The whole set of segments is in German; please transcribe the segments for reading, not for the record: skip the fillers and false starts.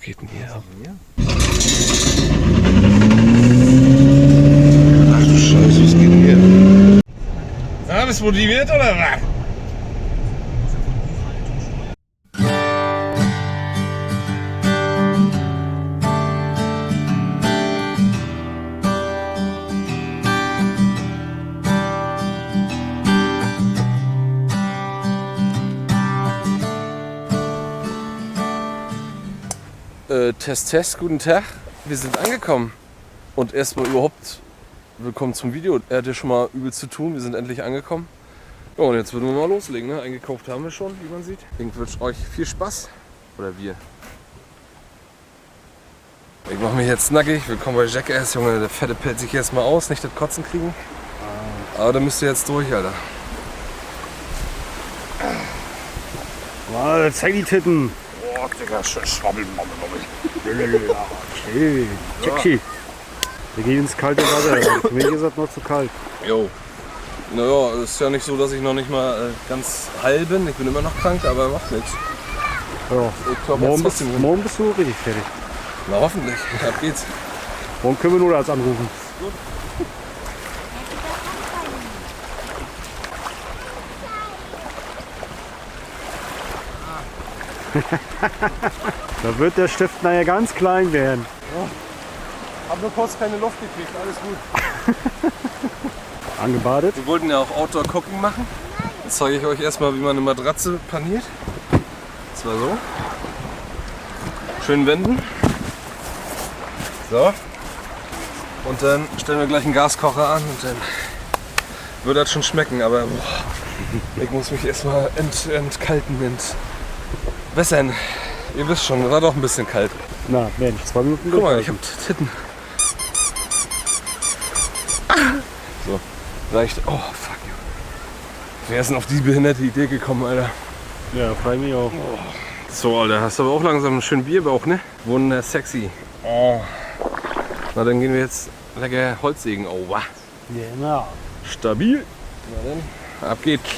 geht denn hier ab? Ach du Scheiße, was geht denn hier? Ah, bist du motiviert oder was? Test, guten Tag. Wir sind angekommen. Und erstmal überhaupt willkommen zum Video. Er hat ja schon mal übel zu tun. Wir sind endlich angekommen. Ja, und jetzt würden wir mal loslegen. Ne? Eingekauft haben wir schon, wie man sieht. Ich wünsche euch viel Spaß. Oder wir. Ich mache mich jetzt nackig. Willkommen bei Jackass. Junge, der Fette pellt sich erstmal aus. Nicht das Kotzen kriegen. Aber da müsst ihr jetzt durch, Alter. Mal, zeig die Titten. Oh, Digga, schön schwabbeln. Schön. Sexy. Wir gehen ins kalte Wasser. Für mich ist das noch zu kalt. Jo. Naja, es ist ja nicht so, dass ich noch nicht mal ganz heil bin. Ich bin immer noch krank, aber macht nichts. Ja. Ich glaub, Morgen bist du richtig fertig. Na hoffentlich. Ab geht's. Morgen können wir nur als anrufen. Gut. Da wird der Stift nachher ganz klein werden. Ja. Hab nur kurz keine Luft gekriegt, alles gut. Angebadet. Wir wollten ja auch Outdoor-Cooking machen. Jetzt zeige ich euch erstmal, wie man eine Matratze paniert. Das war so. Schön wenden. So. Und dann stellen wir gleich einen Gaskocher an und dann wird das schon schmecken. Aber boah, ich muss mich erstmal entkalten, entwässern. Ihr wisst schon, war doch ein bisschen kalt. Na, Mensch, 2 Minuten. Guck mal, ich hab Titten. So, reicht. Oh, fuck you. Wer ist denn auf die behinderte Idee gekommen, Alter? Ja, freu mich auch. Oh. So, Alter, hast du aber auch langsam einen schönen Bierbauch, ne? Wunder sexy. Oh. Na, dann gehen wir jetzt lecker Holzsägen. Oh, wow. Genau. Stabil. Na dann, ab geht's.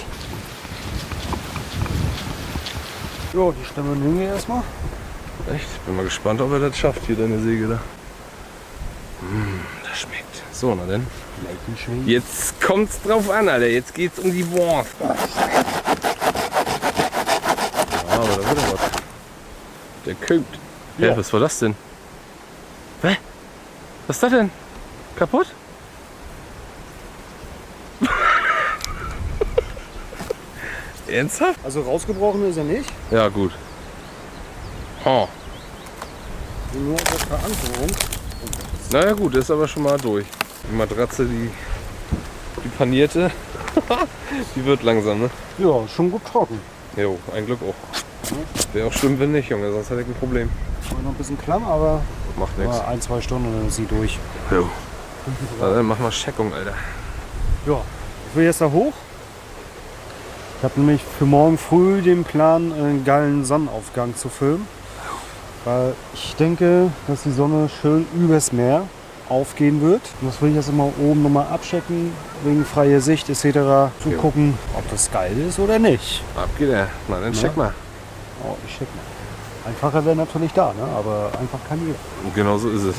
Jo, die Stämme nehmen wir erstmal. Echt? Bin mal gespannt, ob er das schafft, hier deine Säge da. Das schmeckt. So, na dann. Jetzt kommt's drauf an, Alter. Jetzt geht's um die Wurst. Ja, aber da wird er was. Der köpt. Ja. Hä, was war das denn? Hä? Was ist das denn? Kaputt? Ernsthaft? Also rausgebrochen ist er nicht. Ja, gut. Oh. Nur auf der Verankerung. Naja gut, ist aber schon mal durch. Die Matratze, die panierte, die wird langsam, ne? Ja, schon gut trocken. Jo, ein Glück auch. Wäre auch schlimm, wenn nicht, Junge, sonst hätte ich ein Problem. War noch ein bisschen klamm, aber Macht nichts. 1-2 Stunden und dann ist sie durch. Jo. Na, dann mach mal Checkung, Alter. Ja, ich will jetzt da hoch. Ich habe nämlich für morgen früh den Plan, einen geilen Sonnenaufgang zu filmen. Weil ich denke, dass die Sonne schön übers Meer aufgehen wird. Und das will ich jetzt immer oben nochmal abchecken, wegen freier Sicht etc. Zu gucken, ob das geil ist oder nicht. Ab geht er. Na, dann check mal. Oh, ich check mal. Einfacher wäre natürlich da, ne? Aber einfach kann jeder. Und genau so ist es.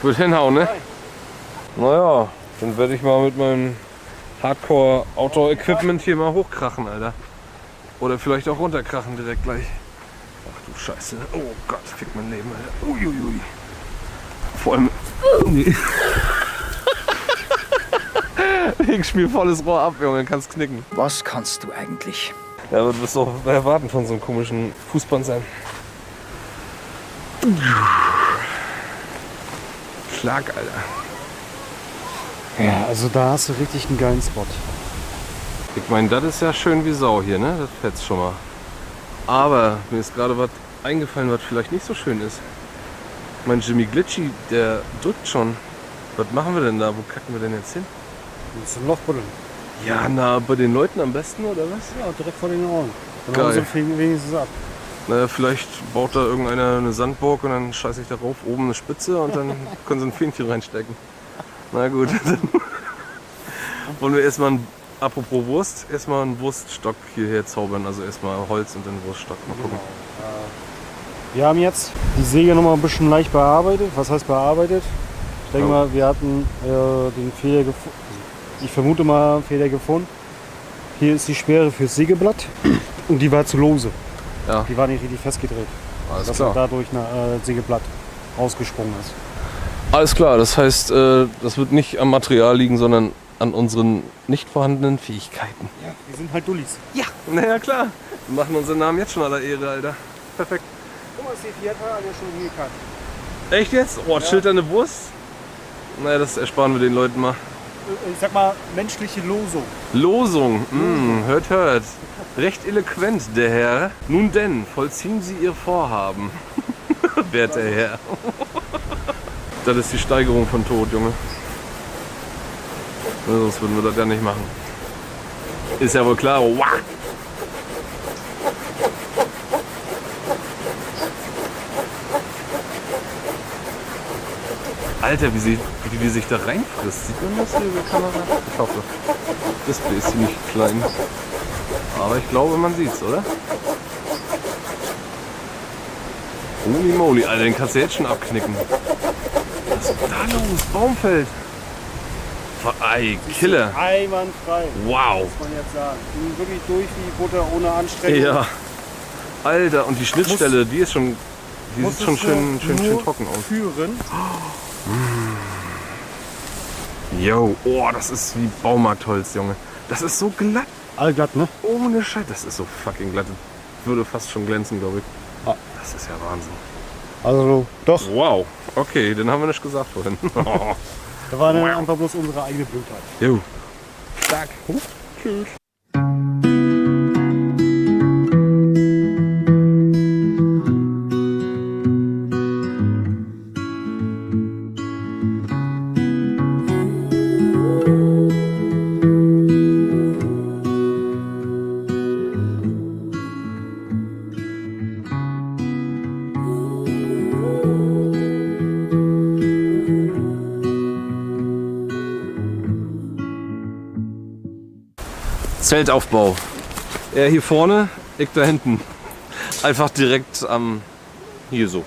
Wird hinhauen, ne? Naja, dann werde ich mal mit meinem Hardcore-Outdoor-Equipment hier mal hochkrachen, Alter. Oder vielleicht auch runterkrachen direkt gleich. Ach du Scheiße. Oh Gott, fick mein Leben, Alter. Uiuiui. Vor allem... Nee. Ich spiel volles Rohr ab, Junge, kannst knicken. Was kannst du eigentlich? Ja, was wirst du auch erwarten von so einem komischen Fußband sein? Schlag, Alter. Ja, also da hast du richtig einen geilen Spot. Ich meine, das ist ja schön wie Sau hier, ne? Das fetzt schon mal. Aber mir ist gerade was eingefallen, was vielleicht nicht so schön ist. Mein Jimmy Glitchy, der drückt schon. Was machen wir denn da? Wo kacken wir denn jetzt hin? Das ist ein Loch buddeln. Ja, na, bei den Leuten am besten, oder was? Ja, direkt vor den Ohren. Dann Geil. haben sie wenigstens ab. Naja, vielleicht baut da irgendeiner eine Sandburg und dann scheiße ich darauf oben eine Spitze und dann können sie ein Fähnchen reinstecken. Na gut, dann wollen wir erstmal, apropos Wurst, erstmal einen Wurststock hierher zaubern. Also erstmal Holz und dann Wurststock. Mal gucken. Wir haben jetzt die Säge noch mal ein bisschen leicht bearbeitet. Was heißt bearbeitet? Ich denke mal, wir hatten den Fehler gefunden. Ich vermute mal einen Fehler gefunden. Hier ist die Sperre fürs Sägeblatt und die war zu lose. Ja. Die war nicht richtig festgedreht. Alles dass klar. dadurch ein Sägeblatt rausgesprungen ist. Alles klar, das heißt, das wird nicht am Material liegen, sondern an unseren nicht vorhandenen Fähigkeiten. Ja, wir sind halt Dullis. Ja, naja klar. Wir machen unseren Namen jetzt schon aller Ehre, Alter. Perfekt. Guck mal, die Fiat hat ja schon hier gekannt. Echt jetzt? Oh, schildernde Wurst? Naja, das ersparen wir den Leuten mal. Ich sag mal, menschliche Losung. Losung, hört, hört. Recht eloquent, der Herr. Nun denn, vollziehen Sie Ihr Vorhaben, werter Herr. Das ist die Steigerung von Tod, Junge. Ja, sonst würden wir das ja nicht machen. Ist ja wohl klar. Wow. Alter, wie die sich da reinfrisst. Sieht man das hier über die Kamera? Ich hoffe. Das Display ist ziemlich klein. Aber ich glaube, man sieht's, oder? Holy moly, Alter, den kannst du jetzt schon abknicken. Was ist da los? Baumfeld. Ei, Killer. Einwandfrei. Wow. Muss man jetzt sagen. Wirklich durch wie Butter ohne Anstrengung. Ja. Alter, und die Schnittstelle, die ist schon, die Muss sieht schon es schön nur trocken aus. Führen. Yo, oh, das ist wie Baumarktholz, Junge. Das ist so glatt. Allglatt, ne? Ohne Scheiß. Das ist so fucking glatt. Würde fast schon glänzen, glaube ich. Ah. Das ist ja Wahnsinn. Also doch. Wow. Okay, den haben wir nicht gesagt vorhin. Da war dann einfach bloß unsere eigene Blutheit. Jo. Stark. Tschüss. Zeltaufbau. Er hier vorne, ich da hinten. Einfach direkt am... hier so.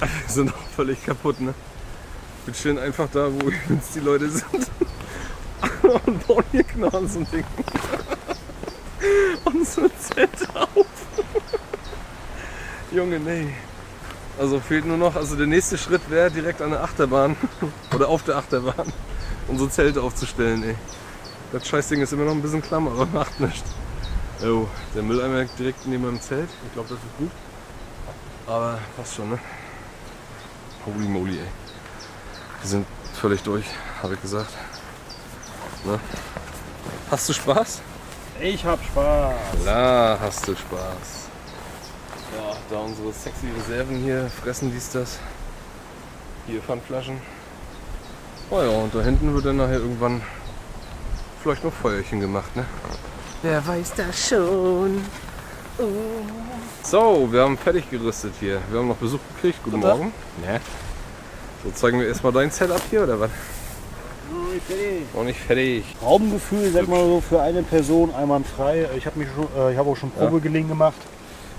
Wir sind auch völlig kaputt, ne? Wir chillen einfach da, wo jetzt die Leute sind. Und bauen hier genau so ein Ding. Und so ein Zelt auf. Junge, nee. Also fehlt nur noch, also der nächste Schritt wäre direkt an der Achterbahn oder auf der Achterbahn unsere Zelte aufzustellen, ey. Das Scheißding ist immer noch ein bisschen klamm, aber macht nichts. Jo, der Mülleimer direkt neben meinem Zelt. Ich glaube, das ist gut. Aber passt schon, ne? Holy moly, ey. Wir sind völlig durch, habe ich gesagt. Ne? Hast du Spaß? Ich hab Spaß. Klar hast du Spaß. Ja, da unsere sexy Reserven hier fressen, dies, das. Hier Pfandflaschen. Oh ja, und da hinten wird dann nachher irgendwann vielleicht noch Feuerchen gemacht, ne? Wer weiß das schon. So, wir haben fertig gerüstet hier. Wir haben noch Besuch gekriegt. Guten Morgen. Ne? So, zeigen wir erstmal dein Setup hier, oder was? Noch nicht fertig. Raumgefühl, sag mal so, für eine Person einwandfrei. Ich habe auch schon Probegelegen gemacht.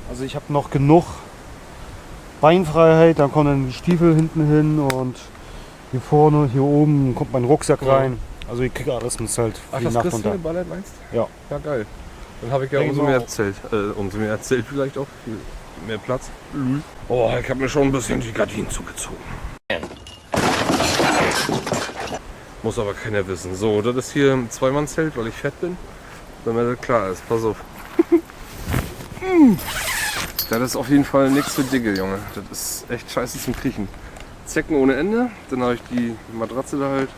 Also ich habe noch genug Beinfreiheit. Dann kommen dann die Stiefel hinten hin und hier vorne, hier oben kommt mein Rucksack rein. Also ich kriege alles mit halt für Ach, die das Nacht kriegst und du Tag. geballert, meinst du? Ja. Ja, geil. Dann habe ich ja Denk umso mal mehr auch. Zelt. Umso mehr Zelt vielleicht auch. Viel mehr Platz. Oh, ich habe mir schon ein bisschen die Gardinen zugezogen. Muss aber keiner wissen. So, das ist hier ein Zweimann-Zelt, weil ich fett bin. Damit das klar ist. Pass auf. Das ist auf jeden Fall nichts für Dicke, Junge. Das ist echt scheiße zum Kriechen. Zecken ohne Ende. Dann habe ich die Matratze da halt,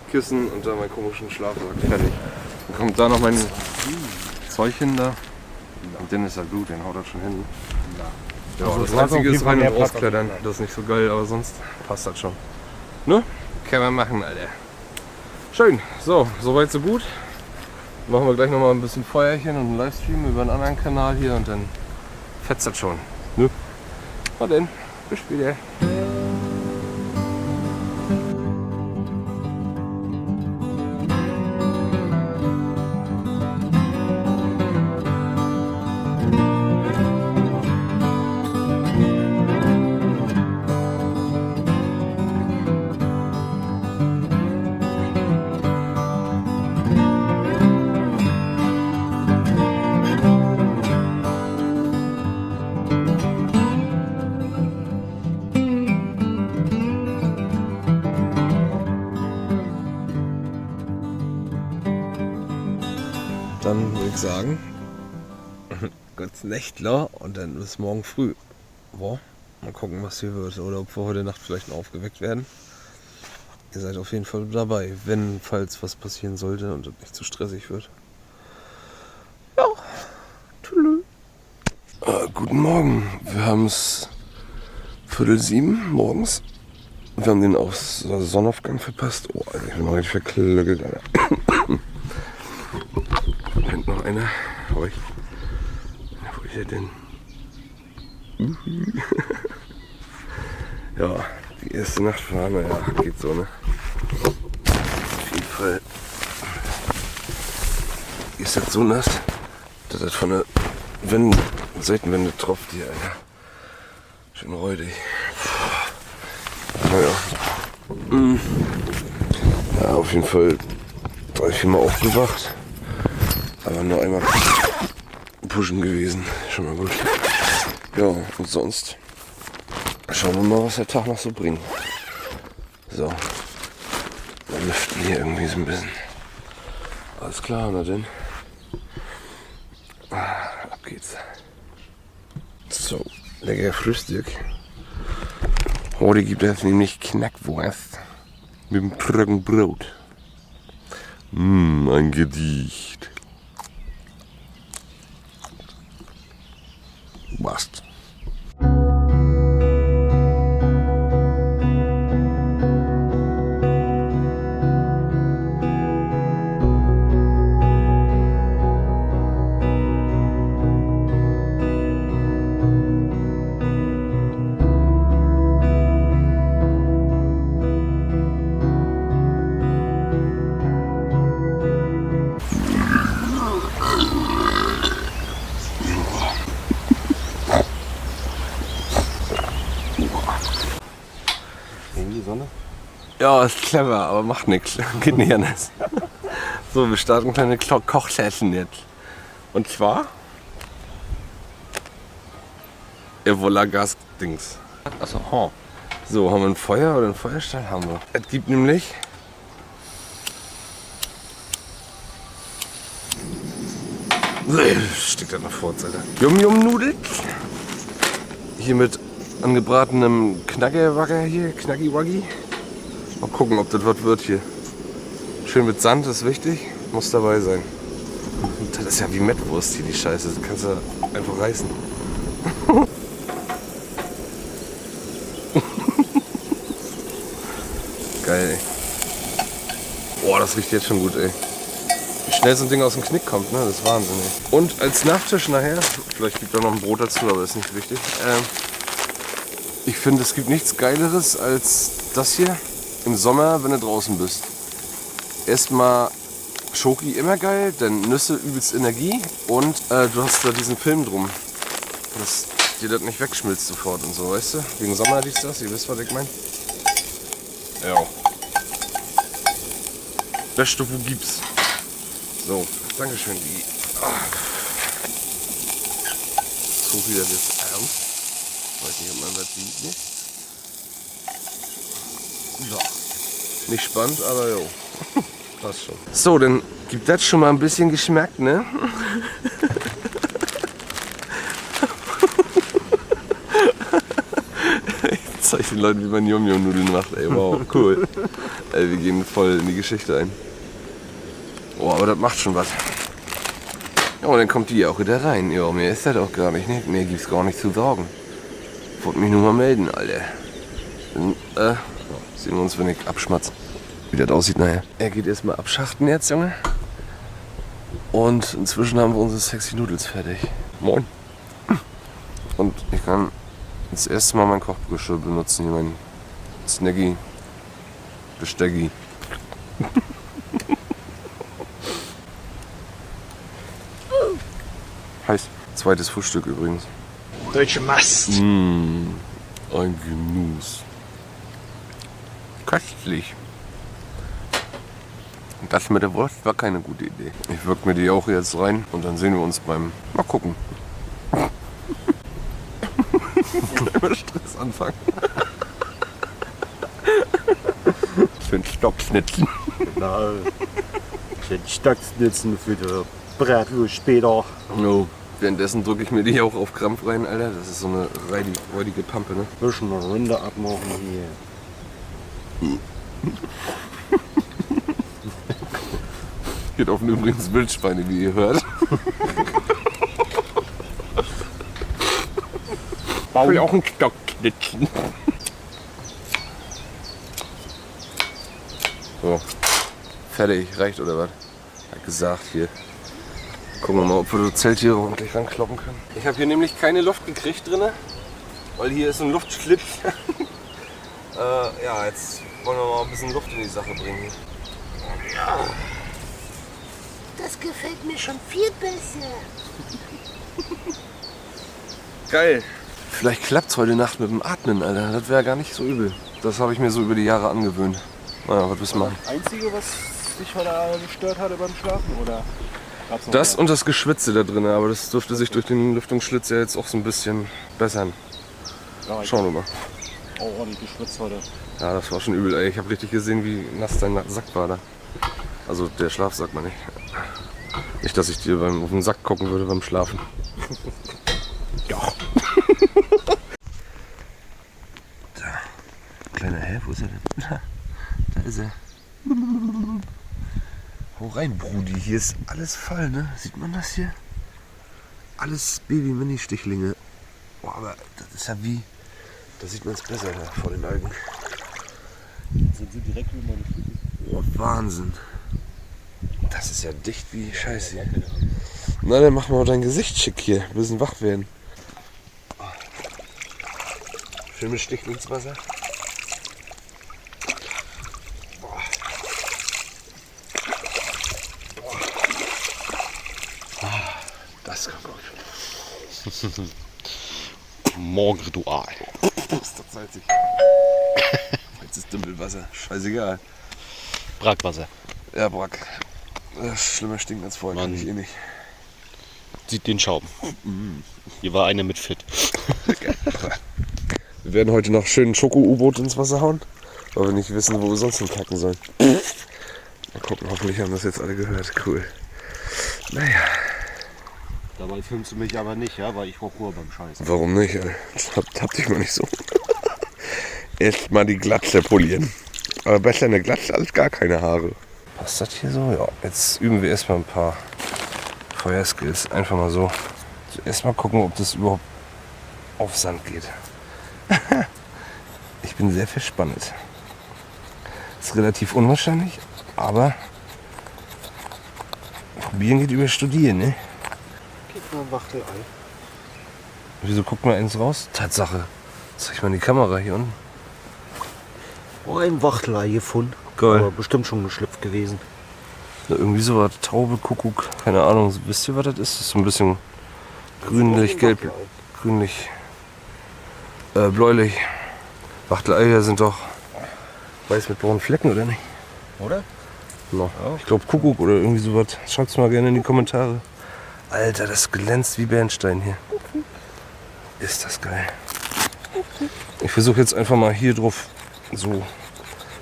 Kissen und dann meinen komischen Schlafsack. Fertig. Dann kommt da noch mein Zeug hin da. Und den ist ja gut, den haut er schon hin. Ja, Also das du hast auf Einzige jeden ist Fall rein mehr und Platz rausklettern. Das ist nicht so geil, aber sonst passt das schon. Ne? Kann man machen, Alter. Schön. So, soweit so gut. Machen wir gleich nochmal ein bisschen Feuerchen und einen Livestream über einen anderen Kanal hier und dann fetzt das schon. Ne? Na denn, bis später. Dann würde ich sagen, gutes Nächtler und dann bis morgen früh. Boah, mal gucken, was hier wird. Oder ob wir heute Nacht vielleicht noch aufgeweckt werden. Ihr seid auf jeden Fall dabei, wenn, falls was passieren sollte und es nicht zu stressig wird. Ja, tschüss. Guten Morgen. Wir haben es 6:45 morgens. Wir haben den Sonnenaufgang verpasst. Oh, Alter, ich bin mal richtig verklöckelt, Alter. Da hinten noch einer. Wo ist er denn? Ja, die erste Nacht war, naja, geht so, ne? Auf jeden Fall ist das so nass, dass das von der Seitenwände tropft hier, Alter. Schön räudig. Naja. Ja, auf jeden Fall 3-4 Mal aufgewacht. Aber nur einmal pushen gewesen. Schon mal gut. Ja, und sonst schauen wir mal, was der Tag noch so bringt. So. Wir lüften hier irgendwie so ein bisschen. Alles klar, na denn. Ab geht's. So, lecker Frühstück. Heute gibt es nämlich Knackwurst mit dem trockenem Brot. Ein Gedicht. Bast. Ja, ist clever, aber macht nichts. Geht nicht anders. So, wir starten kleine Kochsession jetzt. Und zwar Evola Gas-Dings. Achso, so, haben wir ein Feuer oder einen Feuerstein? Haben wir. Es gibt nämlich steckt da noch vor, Alter. Yum-Yum-Nudeln. Hier mit angebratenem Knacki-Waggi hier, Knacki-Waggi. Mal gucken, ob das was wird hier. Schön mit Sand ist wichtig, muss dabei sein. Das ist ja wie Mettwurst hier, die Scheiße. Das kannst du einfach reißen. Geil, ey. Boah, das riecht jetzt schon gut, ey. Wie schnell so ein Ding aus dem Knick kommt, ne? Das ist Wahnsinn, ey. Und als Nachtisch nachher, vielleicht gibt es noch ein Brot dazu, aber ist nicht wichtig. Ich finde, es gibt nichts Geileres als das hier im Sommer, wenn du draußen bist. Erstmal Schoki immer geil, denn Nüsse übelst Energie und du hast da diesen Film drum, dass dir das nicht wegschmilzt sofort und so, weißt du? Wegen Sommer dies, das, ihr wisst, was ich meine? Ja. Beste, wo gibt's? So, Dankeschön, die. So wieder jetzt ernst. Weiß nicht, ob man das sieht, ne? Ja. Nicht spannend, aber jo. Passt schon. So, dann gibt das schon mal ein bisschen Geschmack, ne? Ich zeige den Leuten, wie man Yum-Yum-Nudeln macht, ey. Wow, cool. Ey, wir gehen voll in die Geschichte ein. Oh, aber das macht schon was. Ja, und dann kommt die auch wieder rein. Ja, mehr ist das auch gar nicht, ne? Mehr gibt's gar nicht zu sagen. Wollte mich nur mal melden, Alter. Dann, sehen wir uns, wenn ich abschmatze. Wie das aussieht nachher. Er geht erstmal abschachten jetzt, Junge. Und inzwischen haben wir unsere sexy Noodles fertig. Moin. Und ich kann das erste Mal mein Kochgeschirr benutzen. Hier mein Snaggy Besteggi. Heiß. Zweites Frühstück übrigens. Deutsche Mast. Ein Genuss. Köstlich. Und das mit der Wurst war keine gute Idee. Ich wirke mir die auch jetzt rein und dann sehen wir uns beim Mal gucken. Kleiner Stressanfang. Für den Stockschnitzen. Na, den Stockschnitzen für die Bratwurst später. No. Währenddessen drücke ich mir die auch auf Krampf rein, Alter. Das ist so eine räudige Pampe, ne? Bisschen Rinde abmachen hier. Geht auf übrigens Wildschweine, wie ihr hört. Ich will auch einen Stock knitzen. So. Fertig, reicht oder was? Hat gesagt hier. Gucken wir mal, ob wir die Zelttiere ordentlich rankloppen können. Ich habe hier nämlich keine Luft gekriegt drin, weil hier ist ein Luftschlitz. Ja, jetzt wollen wir mal ein bisschen Luft in die Sache bringen. Das gefällt mir schon viel besser. Geil. Vielleicht klappt es heute Nacht mit dem Atmen, Alter. Das wäre gar nicht so übel. Das habe ich mir so über die Jahre angewöhnt. Naja, was wissen wir. Das Einzige, was dich heute gestört hatte beim Schlafen, oder? Gab's noch Das mehr? und das Geschwitze da drin, aber das dürfte sich durch den Lüftungsschlitz ja jetzt auch so ein bisschen bessern. Ja, ich Schauen wir mal. hab auch ordentlich geschwitzt heute. Ja, das war schon übel, ey. Ich habe richtig gesehen, wie nass dein Sack war da. Also der Schlafsack, meine ich. Nicht, dass ich dir auf den Sack gucken würde beim Schlafen. Ja. Da. Kleiner Hä, wo ist er denn? Da ist er. Hau rein, Brudi. Hier ist alles voll, ne? Sieht man das hier? Alles Baby-Mini-Stichlinge. Boah, aber das ist ja wie... Da sieht man es besser da vor den Augen. Sind sie direkt wie meine Füße? Oh, Wahnsinn. Das ist ja dicht wie Scheiße hier. Na, dann mach mal dein Gesicht schick hier. Wir müssen wach werden. Schön mit Stichen ins Wasser. Boah. Boah. Das kommt gut. Morgenritual. Das ist doch salzig. Jetzt ist Dümpelwasser. Scheißegal. Brackwasser. Ja, Brack. Schlimmer stinkt als vorher, kann Mann. ich eh nicht. Sieht den Schaum. Hier war einer mit fit. Wir werden heute noch schön ein Schoko-U-Boot ins Wasser hauen, weil wir nicht wissen, wo wir sonst hinkacken sollen. Mal gucken, hoffentlich haben das jetzt alle gehört. Cool. Naja, Dabei filmst du mich aber nicht, ja, weil ich brauche Ruhe beim Scheißen. warum nicht? Ey? Hab dich mal nicht so. Erst mal die Glatze polieren. Aber besser eine Glatze als gar keine Haare. Passt das hier so? Ja, jetzt üben wir erstmal ein paar Feuerskills. Einfach mal so. Erstmal gucken, ob das überhaupt auf Sand geht. Ich bin sehr verspannt. Ist relativ unwahrscheinlich, aber probieren geht über studieren, ne? Gib mal ein Wachtelei. Wieso guckt mal eins raus? Tatsache. Zeig mal in die Kamera hier unten. Oh, ein Wachtelei gefunden. Geil. Aber bestimmt schon geschlüpft gewesen. Ja, irgendwie so was. Taube, Kuckuck. Keine Ahnung. Wisst ihr, was das ist? Das ist so ein bisschen grünlich, gelb, grünlich, bläulich. Wachteleier sind doch weiß mit braunen Flecken, oder nicht? Oder? No. Ich glaube Kuckuck oder irgendwie sowas. Schreibt's mal gerne in die Kommentare. Alter, das glänzt wie Bernstein hier. Ist das geil. Ich versuche jetzt einfach mal hier drauf so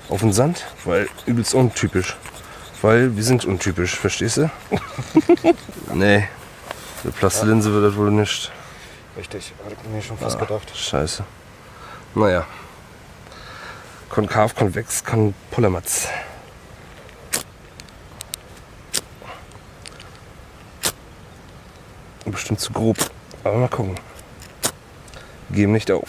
auf den Sand, weil übelst untypisch. Weil wir sind untypisch, verstehst du? Nee, eine Plastelinse wird das wohl nicht. Richtig, hatte ich mir schon fast gedacht. Scheiße. Naja. Konkav, konvex, Polymatz. bestimmt zu grob. Aber mal gucken. Geben nicht auf.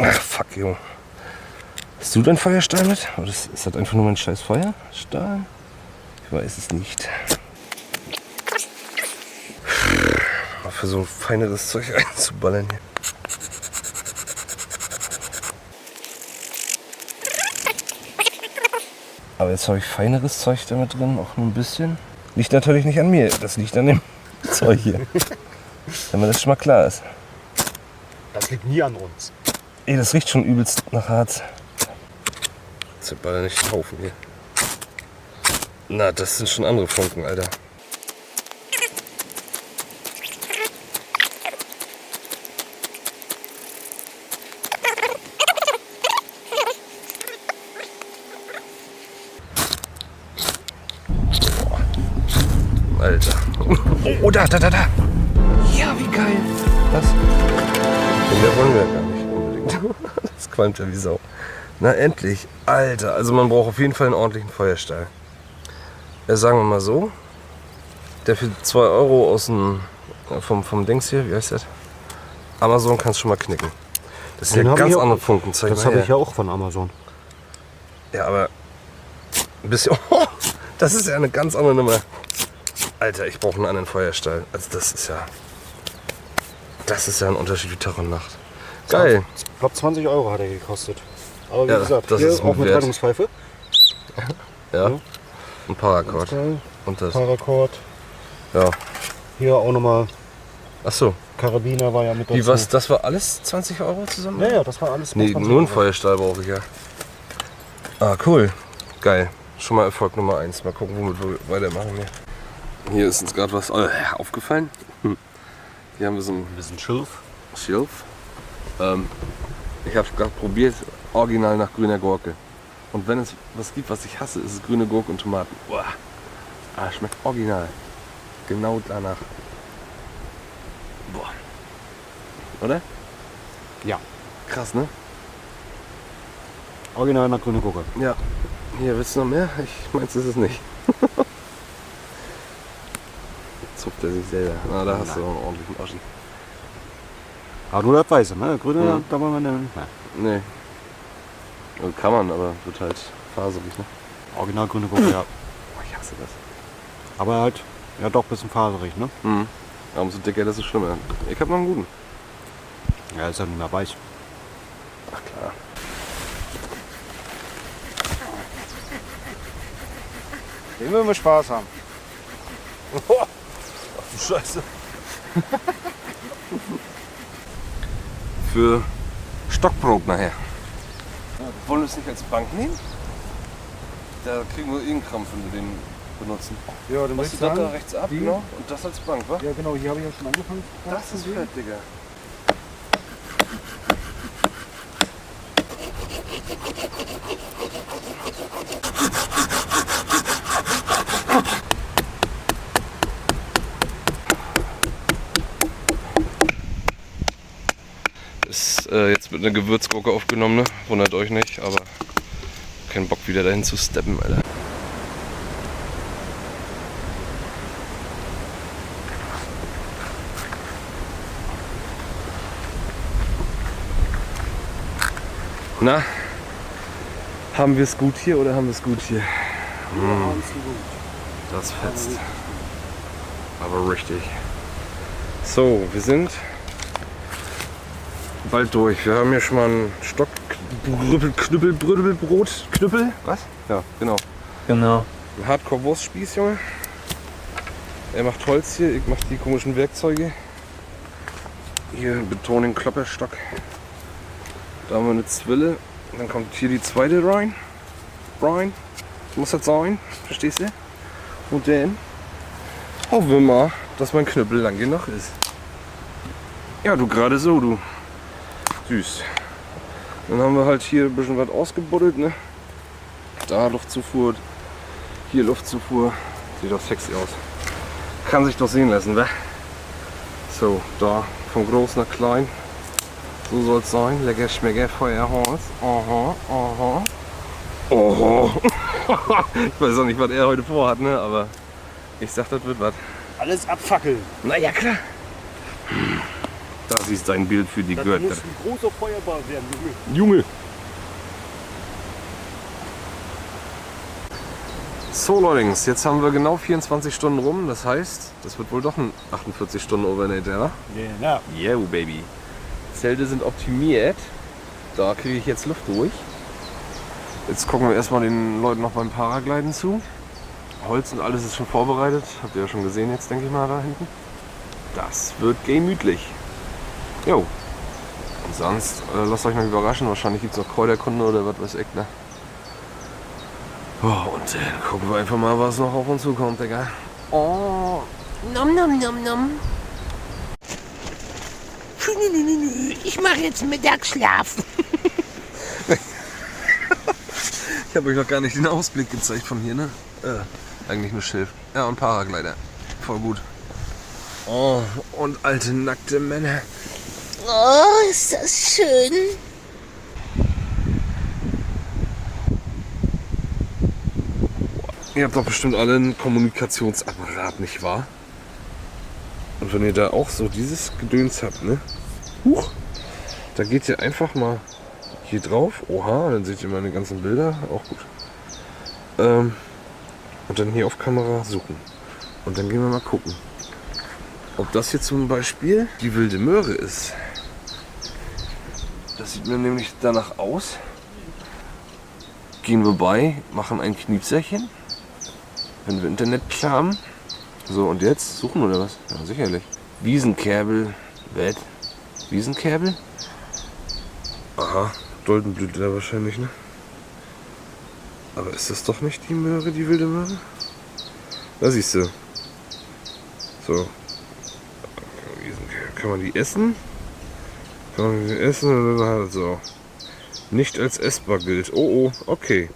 Ach, fuck, Junge. Hast du dein Feuerstahl mit? Oder ist das einfach nur mein scheiß Feuerstahl? Ich weiß es nicht. Für so ein feineres Zeug einzuballern hier. Aber jetzt habe ich feineres Zeug damit drin, auch nur ein bisschen. Liegt natürlich nicht an mir, das liegt an dem Zeug hier. Wenn mir das schon mal klar ist. Das liegt nie an uns. Ey, das riecht schon übelst nach Harz. Jetzt ballern nicht kaufen hier. Na, das sind schon andere Funken, Alter. Alter. Oh, da. Ja, wie geil. Was? Den wollen wir gar nicht unbedingt. Das qualmt ja wie Sau. Na, endlich. Alter, also man braucht auf jeden Fall einen ordentlichen Feuerstahl. Ja, sagen wir mal so. Der für 2 Euro aus dem, vom Dings hier, wie heißt das? Amazon kannst du schon mal knicken. Das sind ja ganz andere Funken. Zeig Das mal habe her. ich ja auch von Amazon. Ja, aber ein bisschen. Oh, das ist ja eine ganz andere Nummer. Alter, ich brauche einen anderen Feuerstahl. Also das ist ja ein Unterschied wie Tag und Nacht. Geil. Ich glaube 20 Euro hat er gekostet. Aber wie Ja, gesagt, das hier ist auch mit wert. Rettungspfeife. Ja. Ja. Ein Paracord. Und das. Paracord. Ja. Hier auch nochmal Ach so. Karabiner war ja mit dazu. Wie was? Das war alles 20 Euro zusammen? Ja, das war alles mit Nee, 20 nur einen Euro. Feuerstahl brauche ich ja. Ah, cool. Geil. Schon mal Erfolg Nummer 1. Mal gucken, womit wir weitermachen hier. Hier ist uns gerade was aufgefallen. Hier haben wir so ein bisschen Schilf. Schilf. Ich habe es gerade probiert, original nach grüner Gurke. Und wenn es was gibt, was ich hasse, ist es grüne Gurke und Tomaten. Uah. Ah, schmeckt original. Genau danach. Boah. Oder? Ja. Krass, ne? Original nach grüne Gurke. Ja. Hier, willst du noch mehr? Ich meins ist es nicht. Zupft er sich selber. Na, da hast du auch einen ordentlichen Oschi. Aber nur das Weiße, ne? Grüne, Ja. da wollen wir nicht mehr. Nee. Also kann man, aber wird halt faserig, ne? Original grüne Gurke, ja. Boah, ich hasse das. Aber halt, ja doch ein bisschen faserig, ne? Mhm. Aber umso dicker, desto schlimmer. Ich hab noch einen guten. Ja, ist ja nicht mehr weiß. Ach klar. Den wollen wir Spaß haben. Ach du Scheiße. Für Stockbrot nachher. Wollen wir es nicht als Bank nehmen? Da kriegen wir irgendeinen Krampf, wenn wir den benutzen. Ja, du Machst du das da rechts ab, die? genau? Und das als Bank, wa? Ja genau, hier habe ich ja schon angefangen. Das ist fett, Digga. Ist jetzt mit einer Gewürzgurke aufgenommen, ne? Wundert euch nicht, aber kein Bock wieder dahin zu steppen, Alter. Na, haben wir es gut hier oder haben wir es gut hier? Das fetzt. Aber richtig. So, wir sind bald durch. Wir haben hier schon mal einen Stock Knüppelbrot. Knüppel? Was? Ja, genau. Genau. Ein Hardcore-Wurstspieß, Junge. Er macht Holz hier, ich mach die komischen Werkzeuge. Hier ein Betoning-Klopperstock. Da haben wir eine Zwille. Dann kommt hier die zweite rein. Rein. Muss das sein, verstehst du? Und dann hoffen wir mal, dass mein Knüppel lang genug ist. Ja, du gerade so, du. Süß. Dann haben wir halt hier ein bisschen was ausgebuddelt, ne? Da Luftzufuhr, hier Luftzufuhr. Sieht doch sexy aus. Kann sich doch sehen lassen, wa? So, da vom groß nach klein. So soll es sein. Lecker Schmecker, Feuerholz. Aha, aha. Oho. Ich weiß auch nicht, was er heute vorhat, ne? Aber ich sag, das wird was. Alles abfackeln. Na ja, klar. Das ist sein Bild für die Das Götter. muss ein großer Feuerball werden, Junge. So, Leute, jetzt haben wir genau 24 Stunden rum. Das heißt, das wird wohl doch ein 48 Stunden Overnight, oder? Genau. Yo, Baby. Zelte sind optimiert. Da kriege ich jetzt Luft durch. Jetzt gucken wir erstmal den Leuten noch beim Paragliden zu. Holz und alles ist schon vorbereitet. Habt ihr ja schon gesehen jetzt, denke ich mal, da hinten. Das wird gemütlich. Jo. Und sonst lasst euch mal überraschen. Wahrscheinlich gibt es noch Kräuterkunde oder was weiß ich, ne? Oh, und gucken wir einfach mal, was noch auf uns zukommt, Digga. Oh, nom nom nom nom. Ich mache jetzt Mittagsschlaf. Ich habe euch noch gar nicht den Ausblick gezeigt von hier, ne? Eigentlich nur Schilf. Ja, und Paraglider. Voll gut. Oh, und alte nackte Männer. Oh, ist das schön. Ihr habt doch bestimmt alle einen Kommunikationsapparat, nicht wahr? Und wenn ihr da auch so dieses Gedöns habt, ne? Huch! Da geht ihr einfach mal hier drauf. Oha, dann seht ihr meine ganzen Bilder. Auch gut. Und dann hier auf Kamera suchen. Und dann gehen wir mal gucken, ob das hier zum Beispiel die wilde Möhre ist. Das sieht mir nämlich danach aus. Gehen wir bei, machen ein Kniepserchen. Wenn wir Internet klar haben. So, und jetzt suchen oder was? Ja, sicherlich. Wiesenkerbel. Was? Wiesenkerbel? Aha, Doldenblütler wahrscheinlich, ne? Aber ist das doch nicht die Möhre, die wilde Möhre? Da siehst du. So. Kann man die essen? Kann man die essen oder halt so? Nicht als essbar gilt. Oh, okay.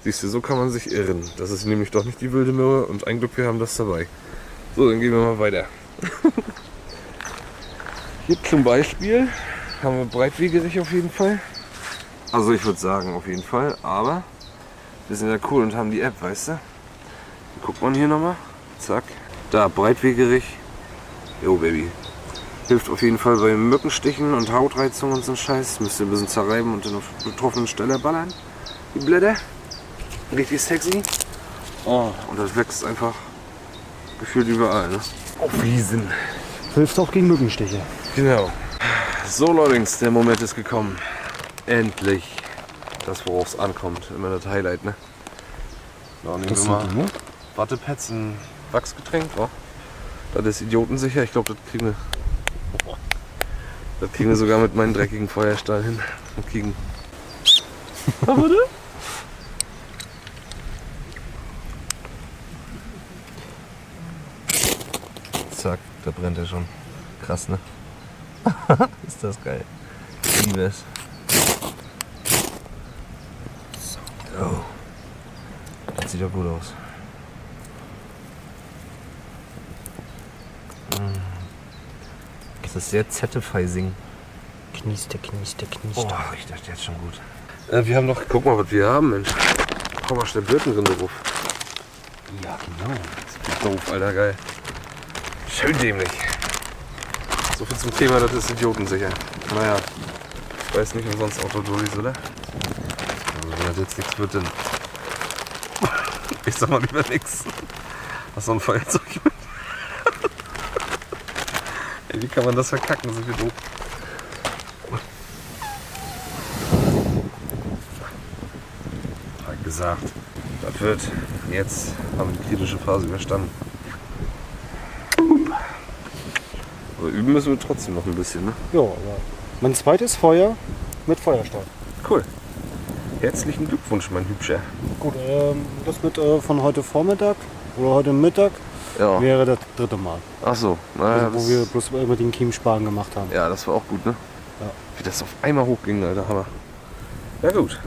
Siehst du, so kann man sich irren. Das ist nämlich doch nicht die wilde Möhre und ein Glück, wir haben das dabei. So, dann gehen wir mal weiter. Hier zum Beispiel haben wir breitwegerig auf jeden Fall. Also ich würde sagen auf jeden Fall, aber wir sind ja cool und haben die App, weißt du? Dann guckt man hier nochmal. Zack. Da, breitwegerig. Jo, Baby. Hilft auf jeden Fall bei Mückenstichen und Hautreizung und so ein Scheiß. Müsst ihr ein bisschen zerreiben und dann auf betroffenen Stelle ballern. Die Blätter. Richtig sexy. Oh, und das wächst einfach gefühlt überall, ne? Auf Wiesen. Hilft auch gegen Mückenstiche. Genau. So, Leute, der Moment ist gekommen. Endlich. Das, worauf es ankommt. Immer das Highlight, ne? So, nehmen wir mal ne? Wattepads, ein Wachsgetränk. Oh. Das ist idiotensicher. Ich glaube, das kriegen wir sogar mit meinem dreckigen Feuerstahl hin. Und kriegen. Warte. Zack, da brennt er schon. Krass, ne? Ist das geil. Ich liebe es. So. Das sieht doch gut aus. Das ist sehr satisfying. Knieste. Oh, riecht das jetzt schon gut. Wir haben noch, guck mal, was wir haben, Mensch. Komm mal schnell Birkenrinde drauf. Ja, genau. Das ist doof, Alter, geil. Schön dämlich. So viel zum Thema, das ist idiotensicher. Naja, ich weiß nicht umsonst Autodullis, oder? Also wenn das jetzt nichts wird, dann... Ich sag mal lieber nix. Hast du ein Feuerzeug mit? Ey, wie kann man das verkacken? Das ist wie doof. Hab gesagt, das wird. Jetzt haben wir die kritische Phase überstanden. Aber üben müssen wir trotzdem noch ein bisschen, ne? Ja, aber mein zweites Feuer mit Feuerstahl. Cool. Herzlichen Glückwunsch, mein Hübscher. Gut, das mit von heute Vormittag oder heute Mittag Ja. wäre das dritte Mal. Ach so. Naja, Also, wo wir bloß immer den Chiemspaten gemacht haben. ja, das war auch gut, ne? Ja. Wie das auf einmal hochging, Alter, Hammer. Ja gut,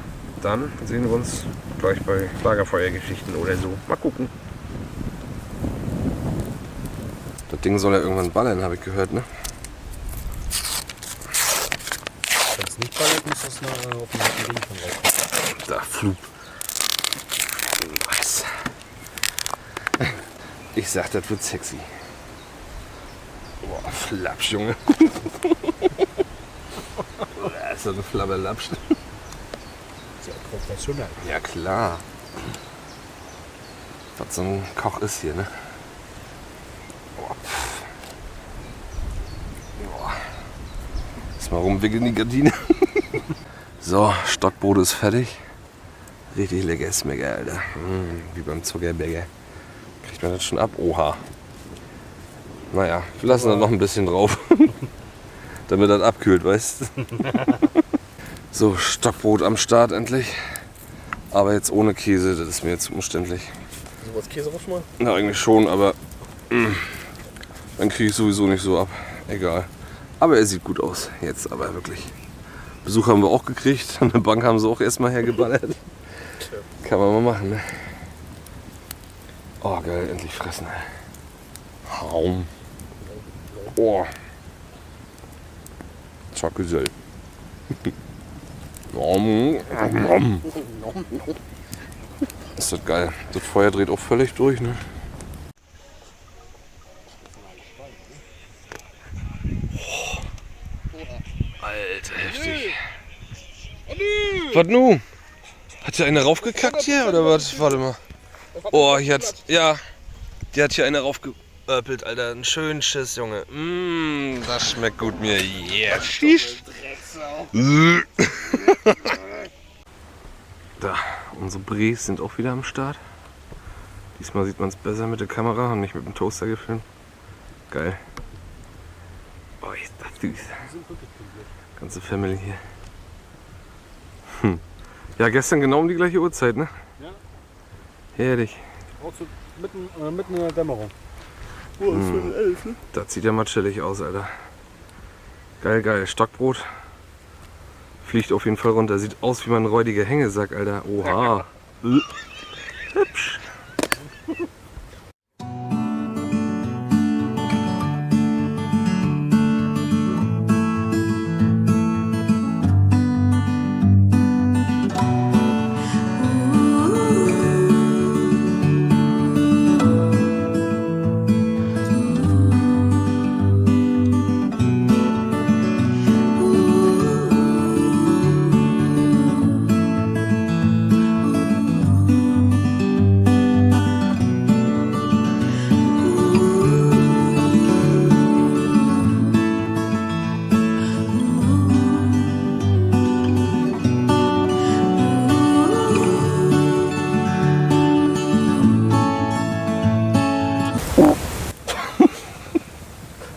dann sehen wir uns gleich bei Lagerfeuergeschichten oder so. Mal gucken. Das Ding soll ja irgendwann ballern, habe ich gehört, ne? es nicht ballert, muss das auf den harten Ding schon raus. Da, Flug. Was? Ich sag, das wird sexy. Boah, Flapsch, Junge. Das ist doch eine Flabberlapsch. Sehr professionell. Ja, klar. Was so ein Koch ist hier, ne? Boah, pff. Boah. Lass mal rumwickeln, die Gardine. So, Stockbrot ist fertig. Richtig lecker Smecker, Alter. Wie beim Zuckerbäcker. Kriegt man das schon ab? Oha. Naja, wir lassen da noch ein bisschen drauf. Damit das abkühlt, weißt du? So, Stockbrot am Start endlich. Aber jetzt ohne Käse, das ist mir jetzt umständlich. So was Käse raus mal? Na, eigentlich schon, aber dann kriege ich sowieso nicht so ab. Egal. Aber er sieht gut aus. Jetzt aber wirklich. Besuch haben wir auch gekriegt. An der Bank haben sie auch erstmal hergeballert. Kann man mal machen, ne? Oh, geil, endlich fressen. Haum. Oh. Schockgesell. Ist das geil. Das Feuer dreht auch völlig durch, ne? Oh. Alter, heftig. Was nu? Hat hier einer raufgekackt hier oder was? Warte mal. Oh, hier hat. Ja. Die hat hier einer raufgeöppelt, Alter. Einen schönen Schiss, Junge. Das schmeckt gut mir. Yeah. Da, unsere Bries sind auch wieder am Start. Diesmal sieht man es besser mit der Kamera und nicht mit dem Toaster gefilmt. Geil. Oh, ist das süß. Ganze Family hier. Ja, gestern genau um die gleiche Uhrzeit, ne? Ja. Herrlich. Auch so mitten in der Dämmerung. Oh, das ist für 11, ne? Das sieht ja mal chillig aus, Alter. Geil, geil. Stockbrot. Fliegt auf jeden Fall runter. Sieht aus wie mein räudiger Hängesack, Alter. Oha. Hübsch.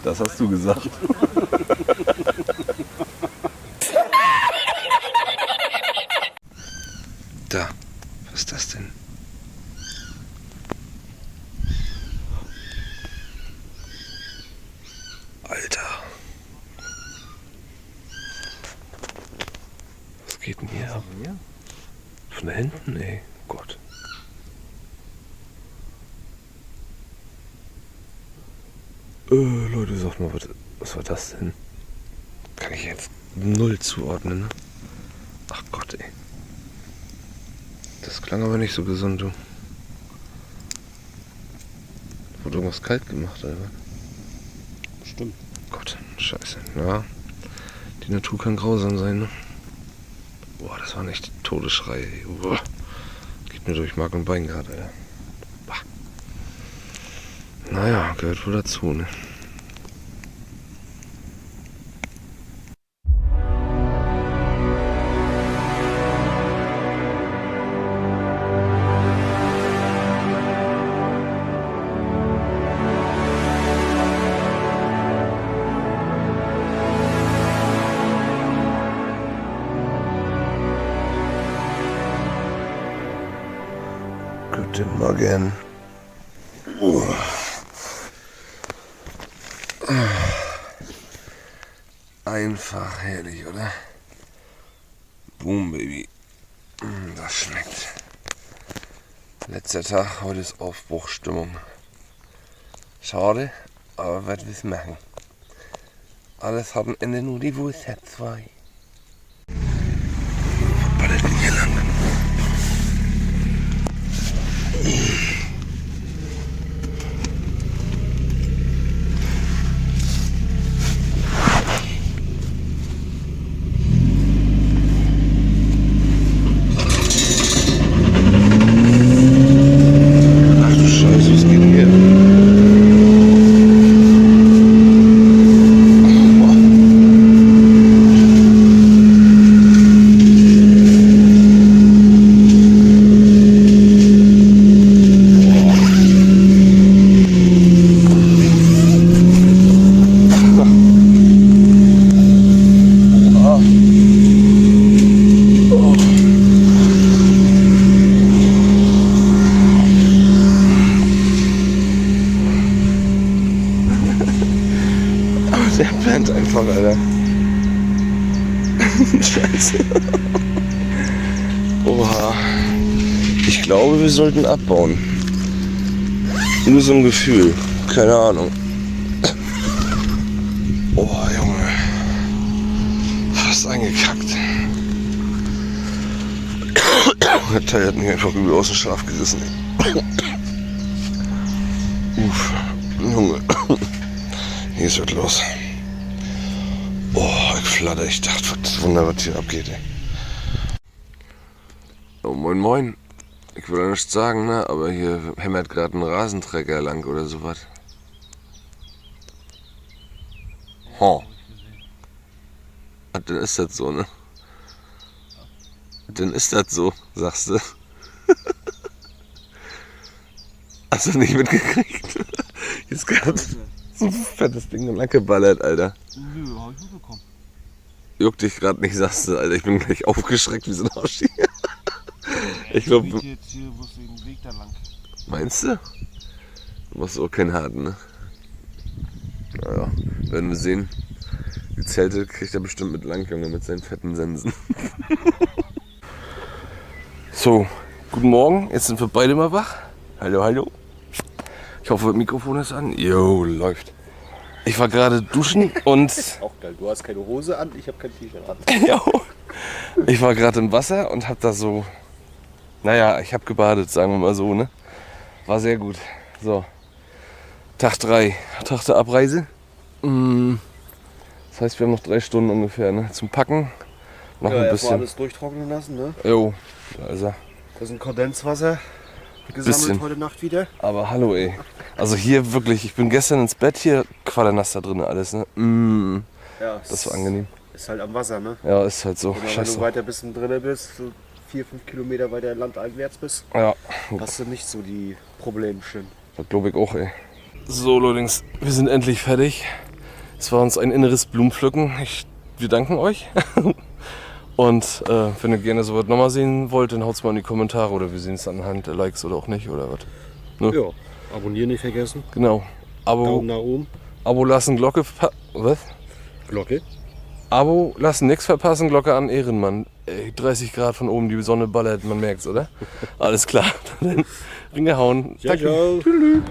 Das hast du gesagt. Da, was ist das denn? Alter. Was geht denn hier ab? Von da hinten, ey. Oh Gott. Leute, sagt mal, was war das denn? Kann ich jetzt null zuordnen, ne? Ach Gott, ey. Das klang aber nicht so gesund, du. Wurde irgendwas kalt gemacht, oder was? Stimmt. Gott, scheiße. Ja, die Natur kann grausam sein, ne? Boah, das war echt Todesschrei, ey. Boah. Geht mir durch Mark und Bein gerade, Alter. Bah. Naja, gehört wohl dazu, ne? Guten Morgen. Einfach herrlich, oder? Boom, Baby. Das schmeckt. Letzter Tag, heute ist Aufbruchstimmung. Schade, aber was willst du machen? Alles hat ein Ende, nur die Wurst hat zwei. Scheiße. Oha. Ich glaube, wir sollten abbauen. Nur so ein Gefühl. Keine Ahnung. Oh, Junge. Fast eingekackt. Der Teil hat mich einfach übel aus dem Schlaf gerissen. Uff. Junge. Hier ist was los. Oh, ich flatter. Ich dachte, was Wunder, was hier abgeht. Ey. Oh, moin moin. Ich will ja nichts sagen, ne? Aber hier hämmert gerade ein Rasentrecker lang oder sowas. Ho. Dann ist das so, ne? Dann ist das so, sagst du. Hast du nicht mitgekriegt? Jetzt gerade so ein fettes Ding lang geballert, Alter. Nö, hab ich mitbekommen. Juckt dich gerade nicht, sagst du, Alter. Ich bin gleich aufgeschreckt wie so ein Oschi. Ich glaube. Jetzt hier, wo ist den Weg da lang? Meinst du? Du machst auch keinen harten, ne? Naja, werden wir sehen. Die Zelte kriegt er bestimmt mit lang, Junge, mit seinen fetten Sensen. So, guten Morgen. Jetzt sind wir beide mal wach. Hallo, hallo. Ich hoffe, das Mikrofon ist an. Jo, läuft. Ich war gerade duschen und... Auch geil, du hast keine Hose an, ich habe kein T-Shirt an. Jo. Ich war gerade im Wasser und hab da so... Naja, ich hab gebadet, sagen wir mal so, ne? War sehr gut. So, Tag 3, Tag der Abreise. Das heißt, wir haben noch 3 Stunden ungefähr, ne? Zum Packen. Noch ein Erstmal bisschen. alles durchtrocknen lassen, ne? Jo, da ist er. Das ist ein Kondenswasser gesammelt Bisschen. heute Nacht wieder. Aber hallo, ey. Also hier wirklich, ich bin gestern ins Bett, hier quadernass da drin alles, ne? Ja, Das war angenehm. Ist halt am Wasser, ne? Ja, ist halt so. Wenn du Scheiße. weiter bis drin bist, so 4-5 Kilometer weiter landeinwärts bist, Ja, hast du nicht so die Problemchen. das glaube ich auch, ey. So, Leute, wir sind endlich fertig. Es war uns ein inneres Blumenpflücken. Wir danken euch. Und wenn ihr gerne sowas nochmal sehen wollt, dann haut's mal in die Kommentare oder wir sehen es anhand der Likes oder auch nicht oder was. Ne? Ja, abonnieren nicht vergessen. Genau. Daumen nach oben. Abo lassen, Glocke. Was? Glocke. Abo lassen, nichts verpassen, Glocke an, Ehrenmann. Ey, 30 Grad von oben, die Sonne ballert, man merkt's, oder? Alles klar. Dann reingehauen. Ciao, ciao. Tschüss.